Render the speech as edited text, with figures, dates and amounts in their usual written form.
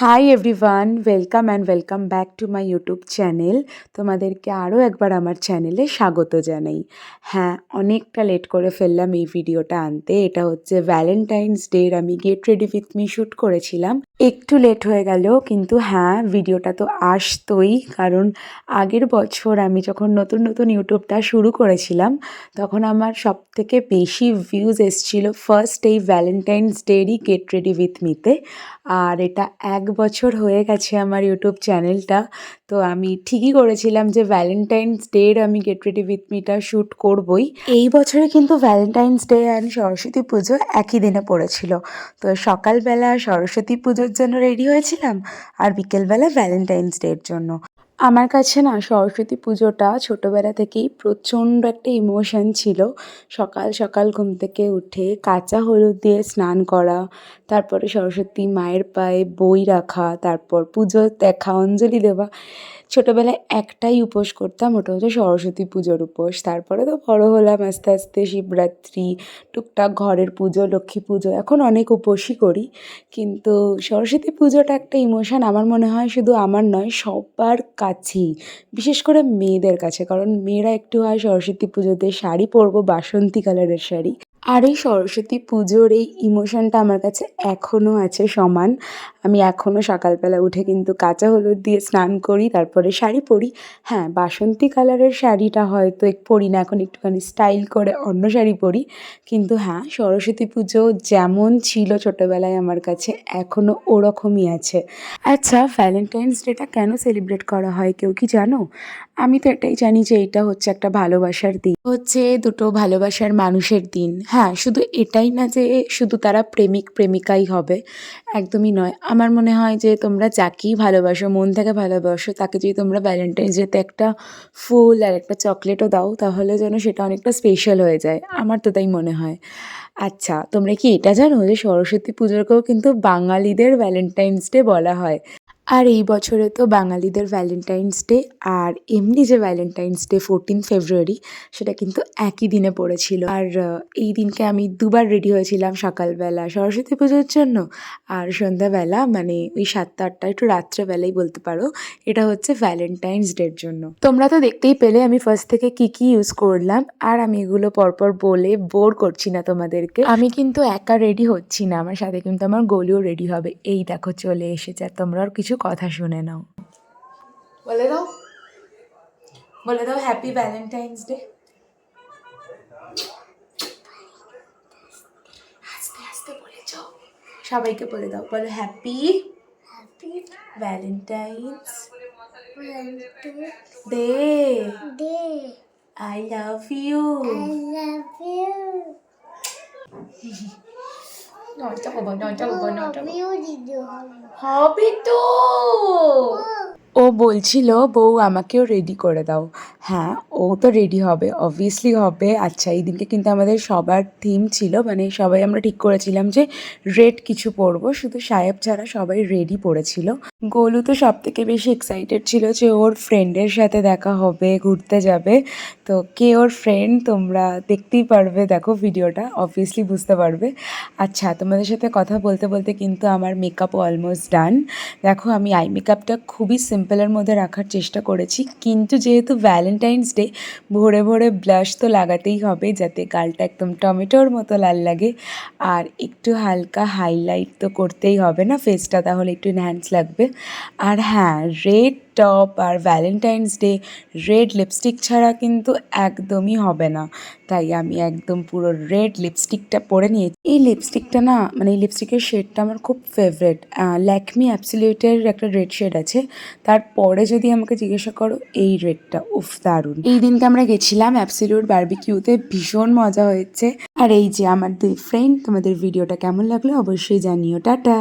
Hi everyone, welcome back to my YouTube channel. তোমাদেরকে আরও একবার আমার চ্যানেলে স্বাগত জানাই। হ্যাঁ, অনেকটা লেট করে ফেললাম এই ভিডিওটা আনতে। এটা হচ্ছে ভ্যালেন্টাইন্স ডের আমি get ready with me shoot করেছিলাম। একটু লেট হয়ে গেল, কিন্তু হ্যাঁ, ভিডিওটা তো আসতোই, কারণ আগের বছর আমি যখন নতুন নতুন ইউটিউবটা শুরু করেছিলাম তখন আমার সবথেকে বেশি ভিউজ এসেছিল ফার্স্ট এই ভ্যালেন্টাইন্স ডেরই গেট রেডি উইথ মিতে। আর এটা 1 বছর হয়ে গেছে আমার ইউটিউব চ্যানেলটা। তো আমি ঠিকই করেছিলাম যে ভ্যালেন্টাইন্স ডের আমি গেট রেডি উইথ মিটা শ্যুট করবই। এই বছরে কিন্তু ভ্যালেন্টাইন্স ডে অ্যান্ড সরস্বতী পুজো একই দিনে পড়েছিল। তো সকালবেলা সরস্বতী পুজোর জন্য রেডি হয়েছিলাম, আর বিকেলবেলা ভ্যালেন্টাইন্স ডের জন্য। আমার কাছে না সরস্বতী পুজোটা ছোটোবেলা থেকেই প্রচণ্ড একটা ইমোশন ছিল। সকাল সকাল ঘুম থেকে উঠে কাঁচা হলুদ দিয়ে স্নান করা, তারপরে সরস্বতী মায়ের পায়ে বই রাখা, তারপর পুজো দেখা, অঞ্জলি দেওয়া। ছোটোবেলায় একটাই উপোস করতাম, ওটা হচ্ছে সরস্বতী পুজোর উপোস। তারপরে তো বড় হলাম আস্তে আস্তে, শিবরাত্রি, টুকটাক ঘরের পুজো, লক্ষ্মী পুজো, এখন অনেক উপোসই করি। কিন্তু সরস্বতী পুজোটা একটা ইমোশন, আমার মনে হয় শুধু আমার নয়, সবার কাছেই, বিশেষ করে মেয়েদের কাছে। কারণ মেয়েরা একটু হয় সরস্বতী পুজোতে শাড়ি পরবো, বাসন্তী কালারের শাড়ি। আর এই সরস্বতী পুজোর এই ইমোশনটা আমার কাছে এখনও আছে সমান। আমি এখনও সকালবেলা উঠে কিন্তু কাঁচা হলুদ দিয়ে স্নান করি, তারপরে শাড়ি পরি। হ্যাঁ, বাসন্তী কালারের শাড়িটা হয়তো পরি না, এখন একটুখানি স্টাইল করে অন্য শাড়ি পরি। কিন্তু হ্যাঁ, সরস্বতী পুজো যেমন ছিল ছোটোবেলায় আমার কাছে, এখনও ওরকমই আছে। আচ্ছা, ভ্যালেন্টাইন্স ডেটা কেন সেলিব্রেট করা হয় কেউ কি জানো? আমি তো এটাই জানি যে এটা হচ্ছে একটা ভালোবাসার দিন, হচ্ছে দুটো ভালোবাসার মানুষের দিন। হ্যাঁ, শুধু এটাই না যে শুধু তারা প্রেমিক প্রেমিকাই হবে, একদমই নয়। আমার মনে হয় যে তোমরা যাকেই ভালোবাসো, মন থেকে ভালোবাসো, তাকে যদি তোমরা ভ্যালেন্টাইন্স ডেতে একটা ফুল আর একটা চকলেটও দাও, তাহলে যেন সেটা অনেকটা স্পেশাল হয়ে যায়। আমার তো তাই মনে হয়। আচ্ছা, তোমরা কি এটা জানো যে সরস্বতী পুজোকেও কিন্তু বাঙালিদের ভ্যালেন্টাইন্স ডে বলা হয়? আর এই বছরে তো বাঙালিদের ভ্যালেন্টাইন্স ডে আর এমনি যে ভ্যালেন্টাইন্স ডে 14 ফেব্রুয়ারি, সেটা কিন্তু একই দিনে পড়েছিল। আর এই দিনকে আমি দুবার রেডি হয়েছিলাম, সকালবেলা সরস্বতী পুজোর জন্য, আর সন্ধ্যাবেলা মানে ওই 7টা-8টা, একটু রাত্রেবেলাই বলতে পারো, এটা হচ্ছে ভ্যালেন্টাইন্স ডের জন্য। তোমরা তো দেখতেই পেলে আমি ফার্স্ট থেকে কি কি ইউজ করলাম, আর আমি এগুলো পরপর বলে বোর করছি না তোমাদেরকে। আমি কিন্তু একা রেডি হচ্ছি না, আমার সাথে কিন্তু আমার গোলুও রেডি হবে। এই দেখো চলে এসেছে, আর তোমরা আর কিছু কথা শুনে নাও। বলে দাও, বলে দাও হ্যাপি ভ্যালেন্টাইন্স ডে। আস্তে আস্তে বলে যাও, সবাইকে বলে দাও, বলো happy happy Valentine's Valentine's day, day. I love you. I love you. নয়টা বাবা, নয়টা বাবা, নয়টা বাবা। আমিও দিতে হবে। হবে তো। ও বলছিল বউ আমাকেও রেডি করে দাও। হ্যাঁ, ও তো রেডি হবে, অবভিয়াসলি হবে। আচ্ছা, এই দিনকে কিন্তু আমাদের সবার থিম ছিল, মানে সবাই আমরা ঠিক করেছিলাম যে রেড কিছু পরবো, শুধু সাহেব ছাড়া সবাই রেডি পরেছিল। গোলু তো সব থেকে বেশি এক্সাইটেড ছিল যে ওর ফ্রেন্ডের সাথে দেখা হবে, ঘুরতে যাবে। তো কে ওর ফ্রেন্ড তোমরা দেখতেই পারবে, দেখো ভিডিওটা অবভিয়াসলি বুঝতে পারবে। আচ্ছা, তোমাদের সাথে কথা বলতে বলতে কিন্তু আমার মেকআপও অলমোস্ট ডান। দেখো, আমি আই মেকআপটা খুবই সিম্পলের মধ্যে রাখার চেষ্টা করেছি, কিন্তু যেহেতু ভ্যালেন্টাইন্স ডে, ভোরে ভোরে ব্লাশ তো লাগাতেই হবে যাতে গালটা একদম টমেটোর মতো লাল লাগে। আর একটু হালকা হাইলাইট তো করতেই হবে না ফেসটা, তাহলে একটু এনহ্যান্স লাগবে। আর হ্যাঁ, রেড টপ আর ভ্যালেন্টাইন্স ডে রেড লিপস্টিক ছাড়া কিন্তু একদমই হবে না। তাই আমি একদম পুরো রেড লিপস্টিকটা পরে নিয়েছি। এই লিপস্টিকটা না, মানে এই লিপস্টিকের শেডটা আমার খুব ফেভারেট। ল্যাকমি অ্যাবসলিউটের একটা রেড শেড আছে, তারপরে যদি আমাকে জিজ্ঞাসা করো এই রেডটা, উফ দারুণ। এই দিনকে আমরা গেছিলাম অ্যাবসলিউট বারবিকিউতে, ভীষণ মজা হয়েছে। আর এই যে আমার দুই ফ্রেন্ড, তোমাদের ভিডিওটা কেমন লাগলো অবশ্যই জানিও। টাটা।